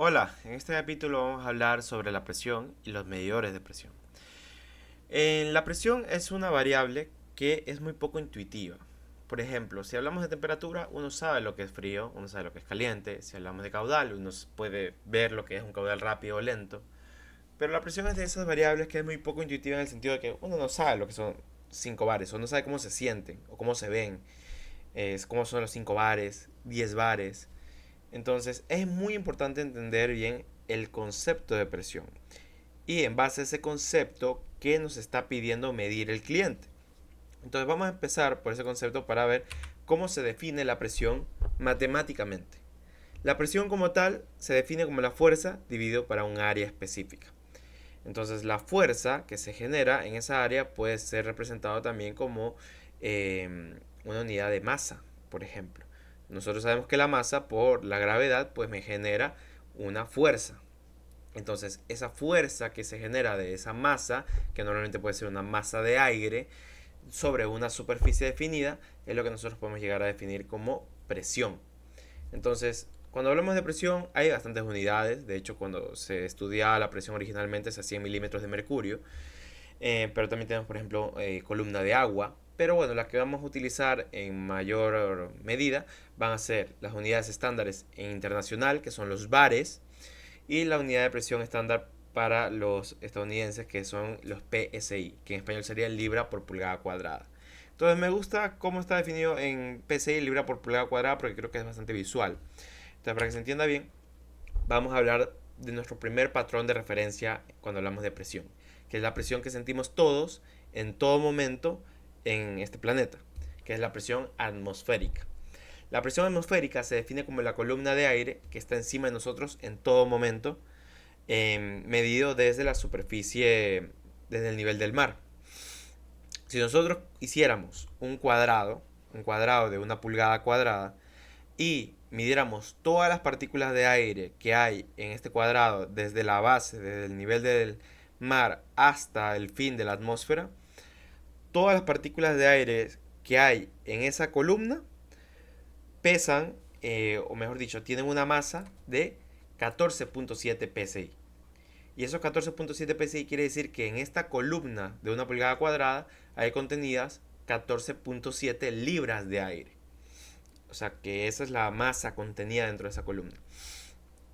Hola, en este capítulo vamos a hablar sobre la presión y los medidores de presión. La presión es una variable que es muy poco intuitiva. Por ejemplo, si hablamos de temperatura, uno sabe lo que es frío, uno sabe lo que es caliente. Si hablamos de caudal, uno puede ver lo que es un caudal rápido o lento. Pero la presión es de esas variables que es muy poco intuitiva en el sentido de que uno no sabe lo que son 5 bares, o no sabe cómo se sienten o cómo se ven, cómo son los 5 bares, 10 bares. Entonces es muy importante entender bien el concepto de presión y en base a ese concepto qué nos está pidiendo medir el cliente. Entonces vamos a empezar por ese concepto para ver cómo se define la presión matemáticamente. La presión como tal se define como la fuerza dividido para un área específica. Entonces la fuerza que se genera en esa área puede ser representada también como una unidad de masa, por ejemplo. Nosotros sabemos que la masa por la gravedad pues me genera una fuerza. Entonces esa fuerza que se genera de esa masa, que normalmente puede ser una masa de aire, sobre una superficie definida, es lo que nosotros podemos llegar a definir como presión. Entonces, cuando hablamos de presión, hay bastantes unidades. De hecho, cuando se estudiaba la presión originalmente se hacía en milímetros de mercurio. Pero también tenemos, por ejemplo, columna de agua. Pero bueno, las que vamos a utilizar en mayor medida van a ser las unidades estándares en internacional, que son los bares, y la unidad de presión estándar para los estadounidenses, que son los PSI, que en español sería libra por pulgada cuadrada. Entonces me gusta cómo está definido en PSI, libra por pulgada cuadrada, porque creo que es bastante visual. Entonces, para que se entienda bien, vamos a hablar de nuestro primer patrón de referencia cuando hablamos de presión, que es la presión que sentimos todos en todo momento en este planeta, que es la presión atmosférica. La presión atmosférica se define como la columna de aire que está encima de nosotros en todo momento, medido desde la superficie, desde el nivel del mar. Si nosotros hiciéramos un cuadrado de una pulgada cuadrada, y midiéramos todas las partículas de aire que hay en este cuadrado desde la base, desde el nivel del mar hasta el fin de la atmósfera, todas las partículas de aire que hay en esa columna pesan, o mejor dicho, tienen una masa de 14.7 psi. Y esos 14.7 psi quiere decir que en esta columna de una pulgada cuadrada hay contenidas 14.7 libras de aire. O sea que esa es la masa contenida dentro de esa columna.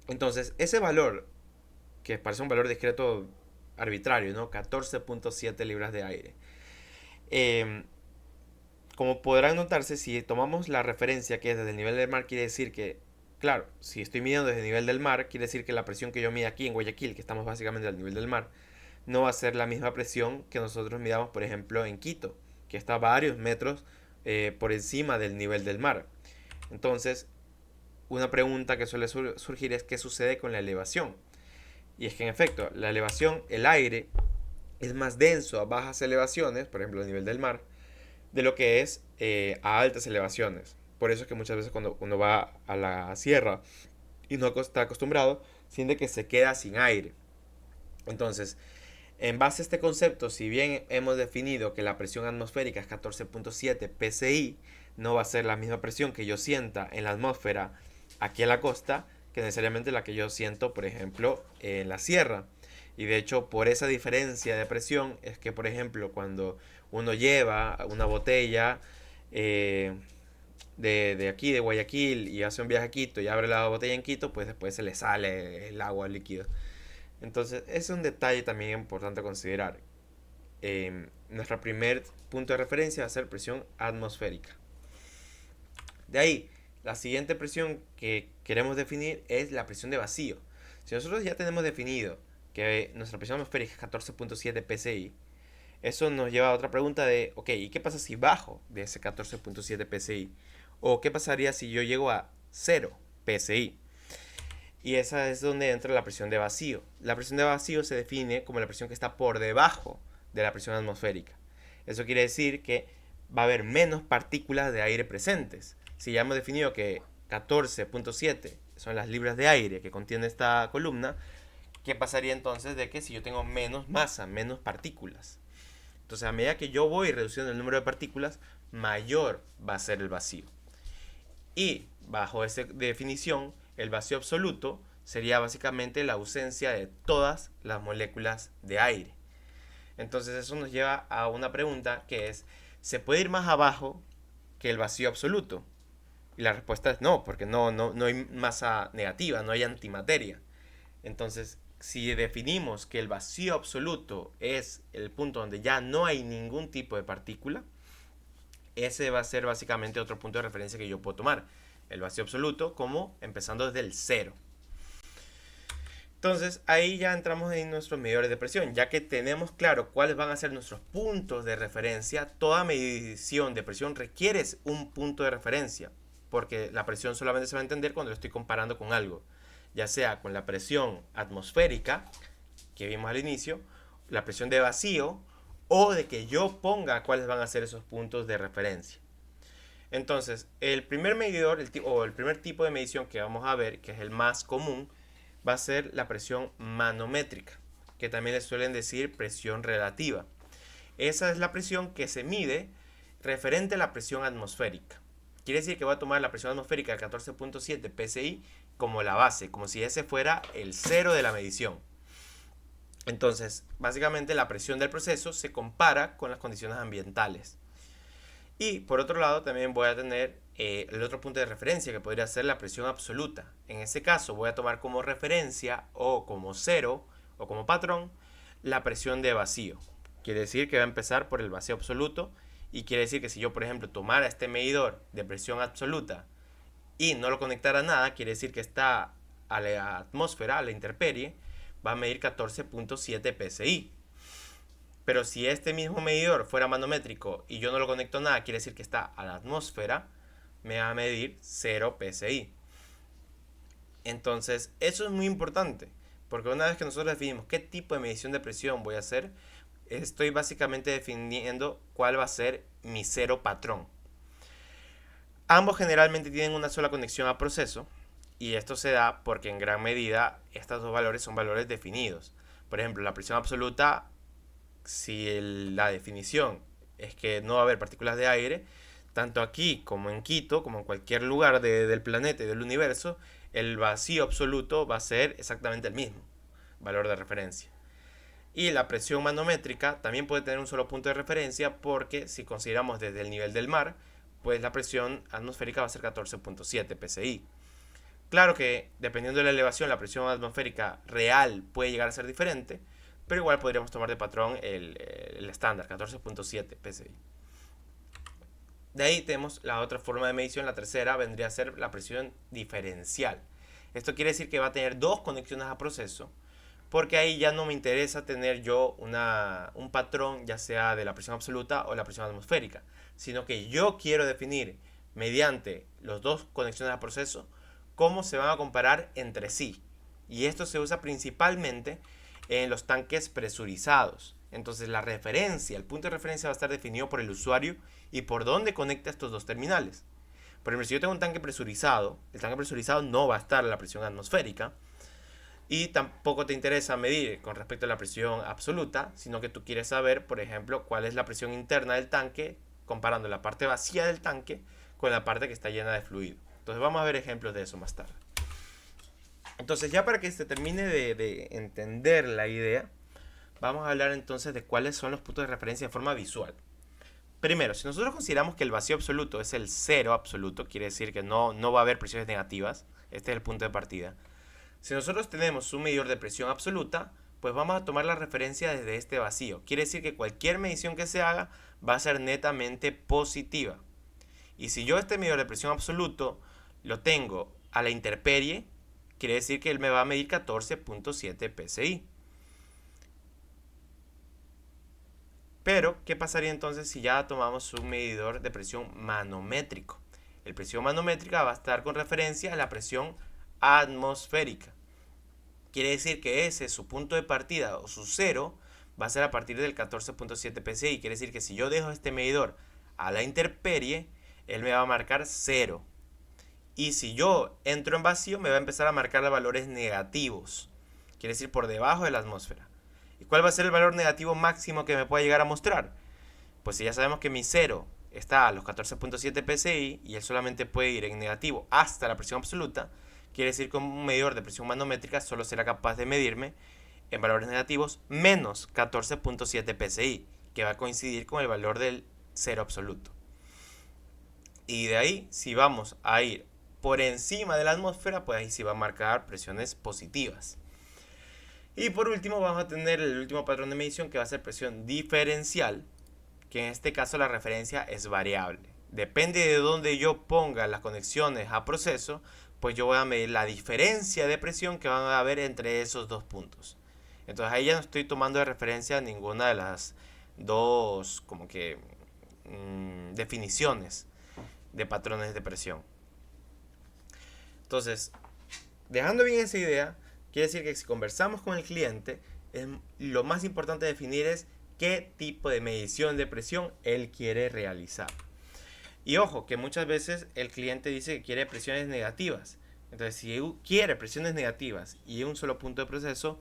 Entonces, ese valor, que parece un valor discreto arbitrario, ¿no? 14.7 libras de aire. Eh, Como podrán notarse, si tomamos la referencia que es desde el nivel del mar, quiere decir que, claro, si estoy midiendo desde el nivel del mar, quiere decir que la presión que yo mida aquí en Guayaquil, que estamos básicamente al nivel del mar, no va a ser la misma presión que nosotros midamos, por ejemplo, en Quito, que está a varios metros por encima del nivel del mar. Entonces, una pregunta que suele surgir es qué sucede con la elevación. Y es que en efecto, la elevación, el aire, es más denso a bajas elevaciones, por ejemplo a nivel del mar, de lo que es a altas elevaciones. Por eso es que muchas veces cuando uno va a la sierra y no está acostumbrado, siente que se queda sin aire. Entonces, en base a este concepto, si bien hemos definido que la presión atmosférica es 14.7 psi, no va a ser la misma presión que yo sienta en la atmósfera aquí en la costa que necesariamente la que yo siento, por ejemplo, en la sierra. Y de hecho, por esa diferencia de presión es que, por ejemplo, cuando uno lleva una botella de aquí, de Guayaquil, y hace un viaje a Quito y abre la botella en Quito, pues después se le sale el agua líquida. Entonces, es un detalle también importante a considerar. Nuestro primer punto de referencia va a ser presión atmosférica. De ahí, la siguiente presión que queremos definir es la presión de vacío. Si nosotros ya tenemos definido que nuestra presión atmosférica es 14.7 psi, eso nos lleva a otra pregunta de, ok, ¿y qué pasa si bajo de ese 14.7 psi? ¿O qué pasaría si yo llego a 0 psi? Y esa es donde entra la presión de vacío. La presión de vacío se define como la presión que está por debajo de la presión atmosférica. Eso quiere decir que va a haber menos partículas de aire presentes. Si ya hemos definido que 14.7 son las libras de aire que contiene esta columna, ¿qué pasaría entonces de que si yo tengo menos masa, menos partículas? Entonces, a medida que yo voy reduciendo el número de partículas, mayor va a ser el vacío. Y bajo esa definición, el vacío absoluto sería básicamente la ausencia de todas las moléculas de aire. Entonces eso nos lleva a una pregunta que es, ¿se puede ir más abajo que el vacío absoluto? Y la respuesta es no, porque no hay masa negativa, no hay antimateria. Entonces, si definimos que el vacío absoluto es el punto donde ya no hay ningún tipo de partícula, ese va a ser básicamente otro punto de referencia que yo puedo tomar. El vacío absoluto como empezando desde el cero. Entonces ahí ya entramos en nuestros medidores de presión, ya que tenemos claro cuáles van a ser nuestros puntos de referencia. Toda medición de presión requiere un punto de referencia, porque la presión solamente se va a entender cuando lo estoy comparando con algo, ya sea con la presión atmosférica, que vimos al inicio, la presión de vacío, o de que yo ponga cuáles van a ser esos puntos de referencia. Entonces, el primer medidor, el primer tipo de medición que vamos a ver, que es el más común, va a ser la presión manométrica, que también le suelen decir presión relativa. Esa es la presión que se mide referente a la presión atmosférica. Quiere decir que voy a tomar la presión atmosférica de 14.7 psi como la base, como si ese fuera el cero de la medición. Entonces, básicamente la presión del proceso se compara con las condiciones ambientales. Y por otro lado también voy a tener el otro punto de referencia que podría ser la presión absoluta. En ese caso voy a tomar como referencia o como cero o como patrón la presión de vacío. Quiere decir que va a empezar por el vacío absoluto y quiere decir que si yo por ejemplo tomara este medidor de presión absoluta y no lo conectara a nada, quiere decir que está a la atmósfera, a la intemperie, va a medir 14.7 psi. Pero si este mismo medidor fuera manométrico y yo no lo conecto a nada, quiere decir que está a la atmósfera, me va a medir 0 psi. Entonces, eso es muy importante, porque una vez que nosotros definimos qué tipo de medición de presión voy a hacer, estoy básicamente definiendo cuál va a ser mi cero patrón. Ambos generalmente tienen una sola conexión a proceso, y esto se da porque en gran medida estos dos valores son valores definidos. Por ejemplo, la presión absoluta, si la definición es que no va a haber partículas de aire, tanto aquí como en Quito, como en cualquier lugar del planeta y del universo, el vacío absoluto va a ser exactamente el mismo valor de referencia. Y la presión manométrica también puede tener un solo punto de referencia, porque si consideramos desde el nivel del mar, pues la presión atmosférica va a ser 14.7 psi. Claro que dependiendo de la elevación, la presión atmosférica real puede llegar a ser diferente, pero igual podríamos tomar de patrón el estándar, 14.7 psi. De ahí tenemos la otra forma de medición, la tercera vendría a ser la presión diferencial. Esto quiere decir que va a tener dos conexiones a proceso, porque ahí ya no me interesa tener yo un patrón, ya sea de la presión absoluta o la presión atmosférica, sino que yo quiero definir mediante las dos conexiones a proceso cómo se van a comparar entre sí. Y esto se usa principalmente en los tanques presurizados. Entonces la referencia, el punto de referencia va a estar definido por el usuario y por dónde conecta estos dos terminales. Por ejemplo, si yo tengo un tanque presurizado, el tanque presurizado no va a estar a la presión atmosférica y tampoco te interesa medir con respecto a la presión absoluta, sino que tú quieres saber, por ejemplo, cuál es la presión interna del tanque comparando la parte vacía del tanque con la parte que está llena de fluido. Entonces vamos a ver ejemplos de eso más tarde. Entonces ya para que se termine de entender la idea, vamos a hablar entonces de cuáles son los puntos de referencia de forma visual. Primero, si nosotros consideramos que el vacío absoluto es el cero absoluto, quiere decir que no va a haber presiones negativas, este es el punto de partida. Si nosotros tenemos un medidor de presión absoluta, pues vamos a tomar la referencia desde este vacío. Quiere decir que cualquier medición que se haga va a ser netamente positiva. Y si yo este medidor de presión absoluto lo tengo a la intemperie, quiere decir que él me va a medir 14.7 psi. Pero, ¿qué pasaría entonces si ya tomamos un medidor de presión manométrico? El presión manométrica va a estar con referencia a la presión atmosférica. Quiere decir que ese, su punto de partida o su cero, va a ser a partir del 14.7 psi. Quiere decir que si yo dejo este medidor a la intemperie, él me va a marcar 0. Y si yo entro en vacío, me va a empezar a marcar valores negativos. Quiere decir por debajo de la atmósfera. ¿Y cuál va a ser el valor negativo máximo que me pueda llegar a mostrar? Pues si ya sabemos que mi 0 está a los 14.7 psi y él solamente puede ir en negativo hasta la presión absoluta, Quiere decir que un medidor de presión manométrica solo será capaz de medirme en valores negativos menos 14.7 psi, que va a coincidir con el valor del cero absoluto. Y de ahí, si vamos a ir por encima de la atmósfera, pues ahí sí va a marcar presiones positivas. Y por último vamos a tener el último patrón de medición, que va a ser presión diferencial, que en este caso la referencia es variable. Depende de dónde yo ponga las conexiones a proceso, pues yo voy a medir la diferencia de presión que van a haber entre esos dos puntos. Entonces ahí ya no estoy tomando de referencia ninguna de las dos como que definiciones de patrones de presión. Entonces, dejando bien esa idea, quiere decir que si conversamos con el cliente, lo más importante definir es qué tipo de medición de presión él quiere realizar. Y ojo, que muchas veces el cliente dice que quiere presiones negativas. Entonces, si quiere presiones negativas y un solo punto de proceso,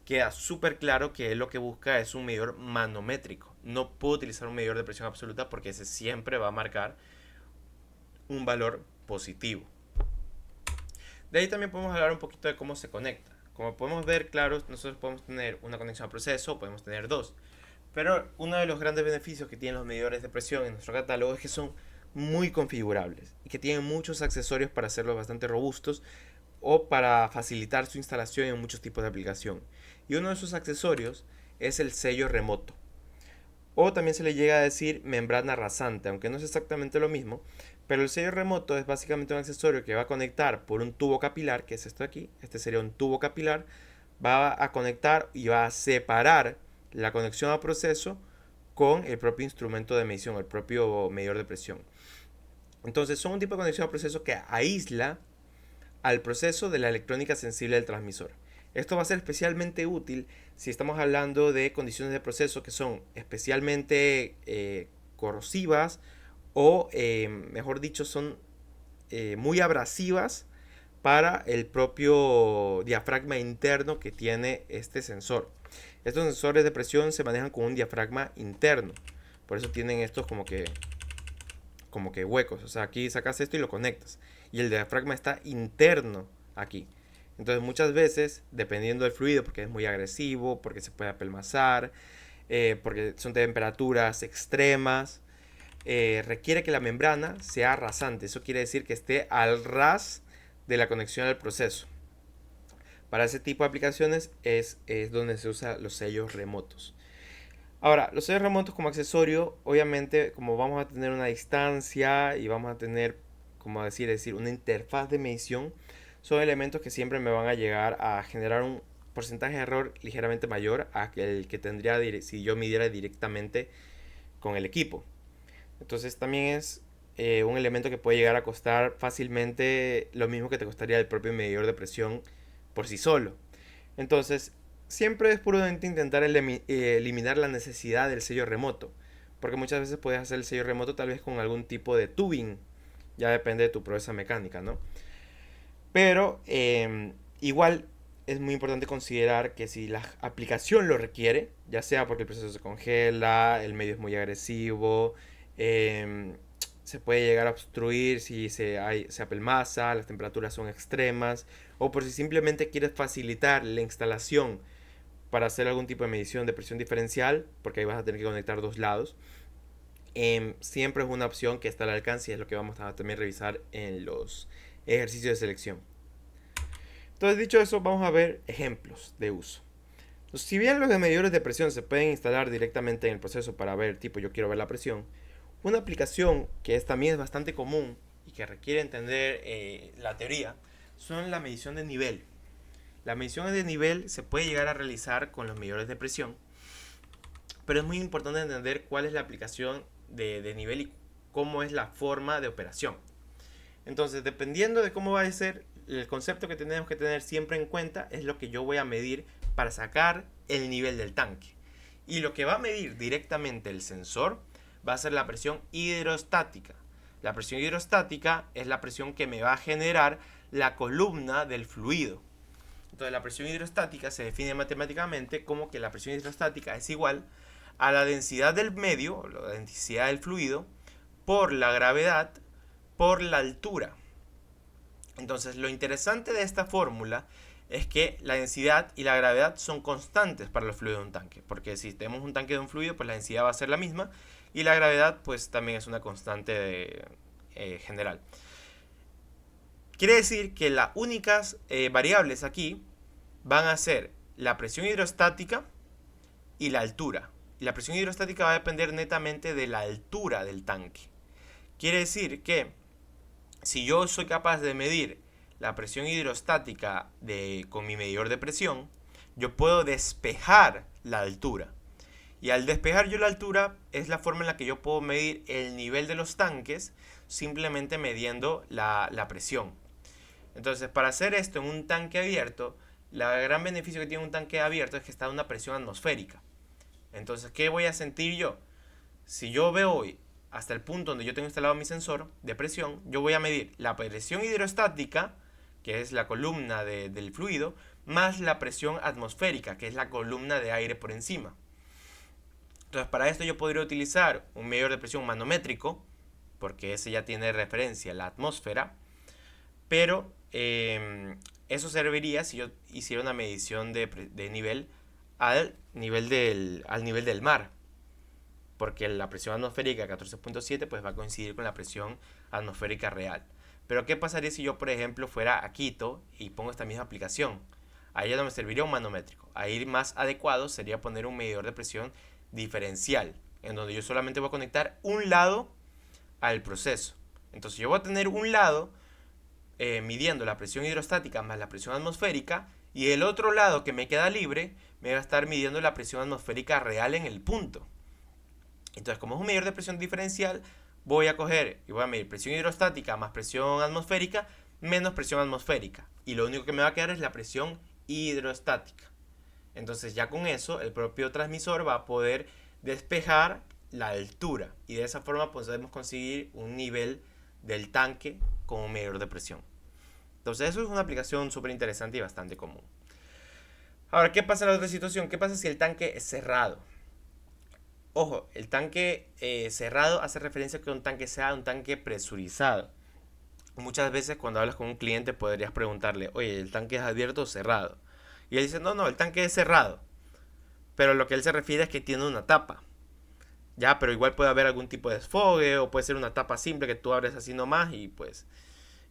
queda súper claro que él lo que busca es un medidor manométrico. No puede utilizar un medidor de presión absoluta porque ese siempre va a marcar un valor positivo. De ahí también podemos hablar un poquito de cómo se conecta. Como podemos ver, claro, nosotros podemos tener una conexión a proceso, podemos tener dos. Pero uno de los grandes beneficios que tienen los medidores de presión en nuestro catálogo es que son muy configurables y que tienen muchos accesorios para hacerlos bastante robustos o para facilitar su instalación en muchos tipos de aplicación. Y uno de esos accesorios es el sello remoto. O también se le llega a decir membrana rasante, aunque no es exactamente lo mismo. Pero el sello remoto es básicamente un accesorio que va a conectar por un tubo capilar, que es esto aquí. Este sería un tubo capilar. Va a conectar y va a separar la conexión a proceso con el propio instrumento de medición, el propio medidor de presión. Entonces son un tipo de conexión a proceso que aísla al proceso de la electrónica sensible del transmisor. Esto va a ser especialmente útil si estamos hablando de condiciones de proceso que son especialmente corrosivas o, mejor dicho, son muy abrasivas para el propio diafragma interno que tiene este sensor. Estos sensores de presión se manejan con un diafragma interno, por eso tienen estos como que huecos. O sea, aquí sacas esto y lo conectas, y el diafragma está interno aquí. Entonces muchas veces, dependiendo del fluido, porque es muy agresivo, porque se puede apelmazar, porque son temperaturas extremas, requiere que la membrana sea rasante. Eso quiere decir que esté al ras de la conexión al proceso. Para ese tipo de aplicaciones es donde se usan los sellos remotos. Ahora, los sellos remotos como accesorio, obviamente, como vamos a tener una distancia y vamos a tener, como decir, una interfaz de medición, son elementos que siempre me van a llegar a generar un porcentaje de error ligeramente mayor a el que tendría si yo midiera directamente con el equipo. Entonces también es un elemento que puede llegar a costar fácilmente lo mismo que te costaría el propio medidor de presión por sí solo. Entonces, siempre es prudente intentar eliminar la necesidad del sello remoto, porque muchas veces puedes hacer el sello remoto tal vez con algún tipo de tubing, ya depende de tu proeza mecánica, ¿no? Pero igual es muy importante considerar que si la aplicación lo requiere, ya sea porque el proceso se congela, el medio es muy agresivo, se puede llegar a obstruir si se apelmaza, las temperaturas son extremas, o por si simplemente quieres facilitar la instalación para hacer algún tipo de medición de presión diferencial, porque ahí vas a tener que conectar dos lados. Siempre es una opción que está al alcance y es lo que vamos a también revisar en los ejercicios de selección. Entonces, dicho eso, vamos a ver ejemplos de uso. Entonces, si bien los medidores de presión se pueden instalar directamente en el proceso para ver, tipo, yo quiero ver la presión, una aplicación que también es bastante común y que requiere entender la teoría son la medición de nivel. La medición de nivel se puede llegar a realizar con los medidores de presión, pero es muy importante entender cuál es la aplicación de nivel y cómo es la forma de operación. Entonces, dependiendo de cómo va a ser, el concepto que tenemos que tener siempre en cuenta es lo que yo voy a medir para sacar el nivel del tanque. Y lo que va a medir directamente el sensor va a ser la presión hidrostática. La presión hidrostática es la presión que me va a generar la columna del fluido. Entonces la presión hidrostática se define matemáticamente como que la presión hidrostática es igual a la densidad del medio, la densidad del fluido, por la gravedad, por la altura. Entonces, lo interesante de esta fórmula es que la densidad y la gravedad son constantes para los fluidos de un tanque, porque si tenemos un tanque de un fluido, pues la densidad va a ser la misma y la gravedad pues también es una constante general. Quiere decir que las únicas variables aquí van a ser la presión hidrostática y la altura. Y la presión hidrostática va a depender netamente de la altura del tanque. Quiere decir que si yo soy capaz de medir la presión hidrostática con mi medidor de presión, yo puedo despejar la altura. Y al despejar yo la altura es la forma en la que yo puedo medir el nivel de los tanques simplemente midiendo la presión. Entonces, para hacer esto en un tanque abierto, el gran beneficio que tiene un tanque abierto es que está a una presión atmosférica. Entonces, ¿qué voy a sentir yo? Si yo veo hoy hasta el punto donde yo tengo instalado mi sensor de presión, yo voy a medir la presión hidrostática, que es la columna del fluido, más la presión atmosférica, que es la columna de aire por encima. Entonces, para esto yo podría utilizar un medidor de presión manométrico, porque ese ya tiene referencia a la atmósfera, pero eso serviría si yo hiciera una medición de nivel al nivel del mar, porque la presión atmosférica 14.7 pues va a coincidir con la presión atmosférica real. Pero ¿qué pasaría si yo, por ejemplo, fuera a Quito y pongo esta misma aplicación? Ahí ya no me serviría un manométrico. Ahí más adecuado sería poner un medidor de presión diferencial, en donde yo solamente voy a conectar un lado al proceso. Entonces yo voy a tener un lado midiendo la presión hidrostática más la presión atmosférica, y el otro lado que me queda libre me va a estar midiendo la presión atmosférica real en el punto. Entonces, como es un medidor de presión diferencial, voy a coger y voy a medir presión hidrostática más presión atmosférica menos presión atmosférica. Y lo único que me va a quedar es la presión hidrostática. Entonces, ya con eso, el propio transmisor va a poder despejar la altura. Y de esa forma podemos conseguir un nivel del tanque con un medidor de presión. Entonces, eso es una aplicación súper interesante y bastante común. Ahora, ¿qué pasa en la otra situación? ¿Qué pasa si el tanque es cerrado? Ojo, el tanque cerrado hace referencia a que un tanque sea un tanque presurizado. Muchas veces cuando hablas con un cliente podrías preguntarle, oye, ¿el tanque es abierto o cerrado? Y él dice, no, no, el tanque es cerrado. Pero lo que él se refiere es que tiene una tapa. Ya, pero igual puede haber algún tipo de desfogue o puede ser una tapa simple que tú abres así nomás y pues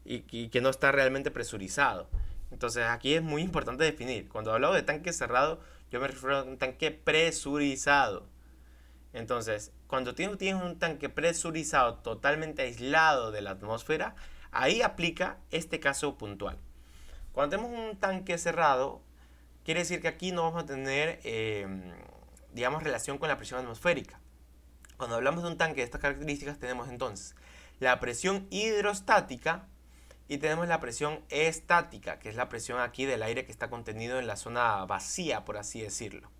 y que no está realmente presurizado. Entonces aquí es muy importante definir. Cuando hablo de tanque cerrado, yo me refiero a un tanque presurizado. Entonces, cuando tienes un tanque presurizado totalmente aislado de la atmósfera, ahí aplica este caso puntual. Cuando tenemos un tanque cerrado, quiere decir que aquí no vamos a tener, digamos, relación con la presión atmosférica. Cuando hablamos de un tanque de estas características, tenemos entonces la presión hidrostática y tenemos la presión estática, que es la presión aquí del aire que está contenido en la zona vacía, por así decirlo.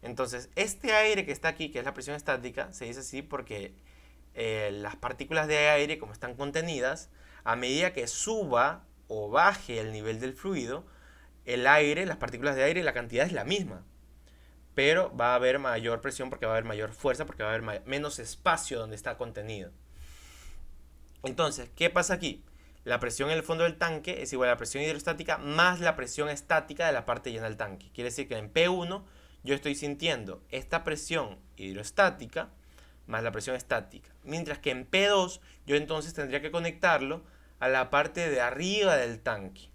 Entonces, este aire que está aquí, que es la presión estática, se dice así porque las partículas de aire, como están contenidas, a medida que suba o baje el nivel del fluido, el aire, las partículas de aire, la cantidad es la misma. Pero va a haber mayor presión porque va a haber mayor fuerza, porque va a haber menos espacio donde está contenido. Entonces, ¿qué pasa aquí? La presión en el fondo del tanque es igual a la presión hidrostática más la presión estática de la parte llena del tanque. Quiere decir que en P1 yo estoy sintiendo esta presión hidrostática más la presión estática. Mientras que en P2 yo entonces tendría que conectarlo a la parte de arriba del tanque.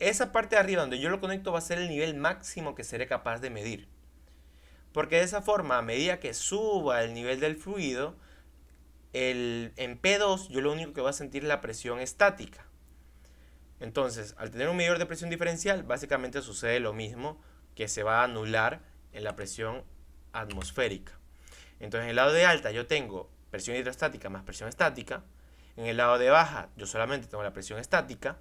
Esa parte de arriba donde yo lo conecto va a ser el nivel máximo que seré capaz de medir. Porque de esa forma, a medida que suba el nivel del fluido, en P2 yo lo único que voy a sentir es la presión estática. Entonces, al tener un medidor de presión diferencial, básicamente sucede lo mismo, que se va a anular en la presión atmosférica. Entonces, en el lado de alta yo tengo presión hidrostática más presión estática. En el lado de baja yo solamente tengo la presión estática.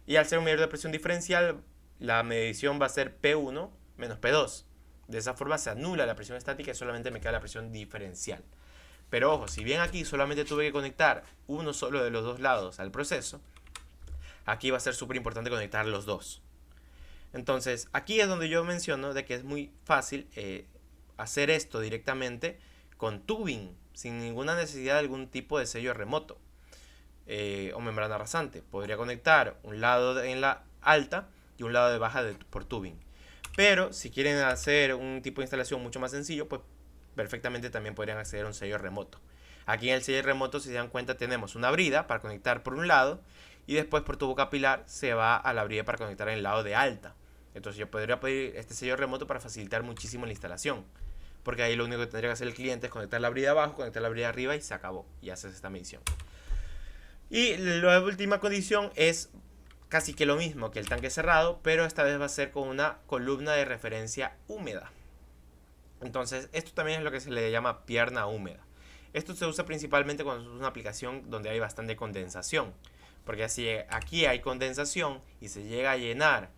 Y al ser un medidor de presión diferencial, la medición va a ser P1 menos P2. De esa forma se anula la presión estática y solamente me queda la presión diferencial. Pero ojo, si bien aquí solamente tuve que conectar uno solo de los dos lados al proceso, aquí va a ser súper importante conectar los dos. Entonces, aquí es donde yo menciono de que es muy fácil hacer esto directamente con tubing, sin ninguna necesidad de algún tipo de sello remoto. o membrana rasante. Podría conectar un lado en la alta y un lado de baja por tubing. Pero si quieren hacer un tipo de instalación mucho más sencillo, pues perfectamente también podrían acceder a un sello remoto. Aquí en el sello remoto, si se dan cuenta, tenemos una brida para conectar por un lado y después por tubo capilar se va a la brida para conectar en el lado de alta. Entonces yo podría pedir este sello remoto para facilitar muchísimo la instalación. Porque ahí lo único que tendría que hacer el cliente es conectar la brida abajo, conectar la brida arriba y se acabó. Y haces esta medición. Y la última condición es casi que lo mismo que el tanque cerrado, pero esta vez va a ser con una columna de referencia húmeda. Entonces, esto también es lo que se le llama pierna húmeda. Esto se usa principalmente cuando es una aplicación donde hay bastante condensación. Porque así aquí hay condensación y se llega a llenar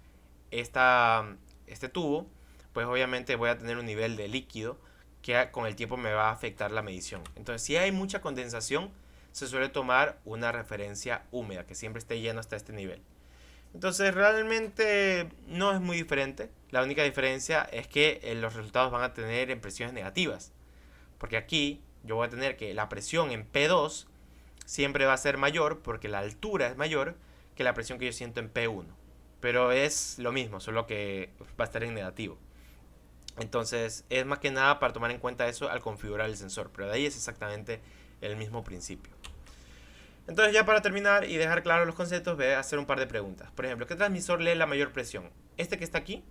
este tubo, pues obviamente voy a tener un nivel de líquido que con el tiempo me va a afectar la medición. Entonces, si hay mucha condensación, se suele tomar una referencia húmeda, que siempre esté lleno hasta este nivel. Entonces, realmente no es muy diferente. La única diferencia es que los resultados van a tener en presiones negativas. Porque aquí yo voy a tener que la presión en P2 siempre va a ser mayor porque la altura es mayor que la presión que yo siento en P1. Pero es lo mismo, solo que va a estar en negativo. Entonces es más que nada para tomar en cuenta eso al configurar el sensor. Pero de ahí es exactamente el mismo principio. Entonces ya para terminar y dejar claros los conceptos, voy a hacer un par de preguntas. Por ejemplo, ¿qué transmisor lee la mayor presión? ¿Este que está aquí?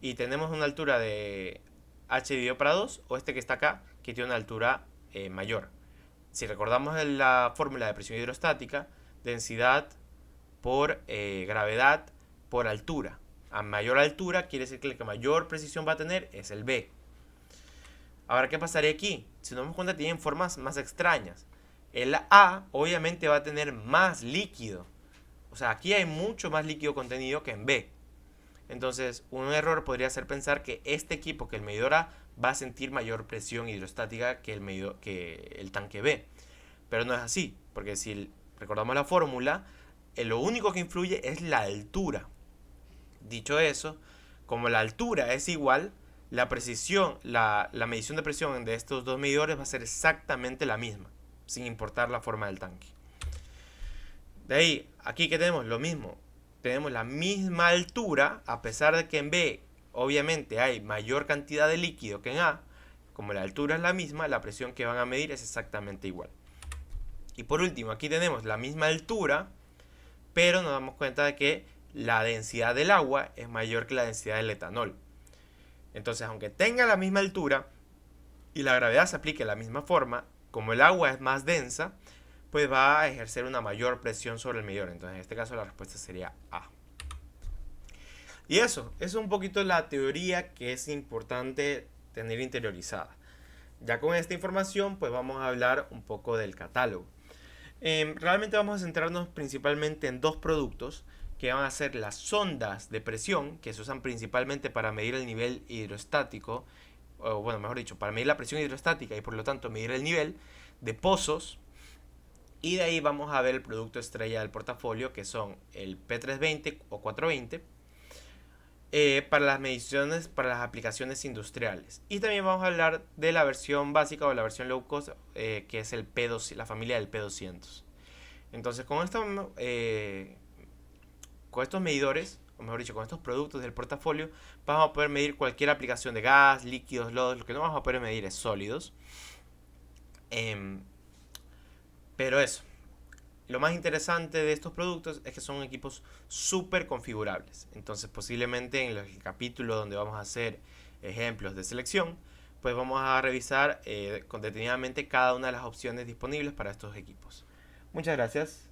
Y tenemos una altura de H dividido para 2, o este que está acá, que tiene una altura mayor. Si recordamos la fórmula de presión hidrostática, densidad por gravedad por altura. A mayor altura quiere decir que el que mayor precisión va a tener es el B. Ahora, ¿qué pasaría aquí? Si nos damos cuenta, tienen formas más extrañas. El A obviamente va a tener más líquido. O sea, aquí hay mucho más líquido contenido que en B. Entonces, un error podría ser pensar que este equipo, que el medidor A, va a sentir mayor presión hidrostática que el tanque B. Pero no es así, porque si recordamos la fórmula, lo único que influye es la altura. Dicho eso, como la altura es igual, la precisión, la medición de presión de estos dos medidores va a ser exactamente la misma, sin importar la forma del tanque. De ahí, aquí que tenemos lo mismo, tenemos la misma altura, a pesar de que en B obviamente hay mayor cantidad de líquido que en A. Como la altura es la misma, la presión que van a medir es exactamente igual. Y por último, aquí tenemos la misma altura, pero nos damos cuenta de que la densidad del agua es mayor que la densidad del etanol. Entonces, aunque tenga la misma altura y la gravedad se aplique de la misma forma, como el agua es más densa, pues va a ejercer una mayor presión sobre el medidor. Entonces, en este caso la respuesta sería A. Y eso es un poquito la teoría que es importante tener interiorizada. Ya con esta información, pues vamos a hablar un poco del catálogo. Realmente vamos a centrarnos principalmente en dos productos que van a ser las sondas de presión, que se usan principalmente para medir el nivel hidrostático, o bueno, mejor dicho, para medir la presión hidrostática y por lo tanto medir el nivel de pozos. Y de ahí vamos a ver el producto estrella del portafolio, que son el P320 o 420, para las mediciones, para las aplicaciones industriales. Y también vamos a hablar de la versión básica o la versión low cost, que es el P200, la familia del P200. Entonces, con estos medidores, o mejor dicho, con estos productos del portafolio, vamos a poder medir cualquier aplicación de gas, líquidos, lodos. Lo que no vamos a poder medir es sólidos. Pero eso, lo más interesante de estos productos es que son equipos súper configurables. Entonces, posiblemente en el capítulo donde vamos a hacer ejemplos de selección, pues vamos a revisar detenidamente cada una de las opciones disponibles para estos equipos. Muchas gracias.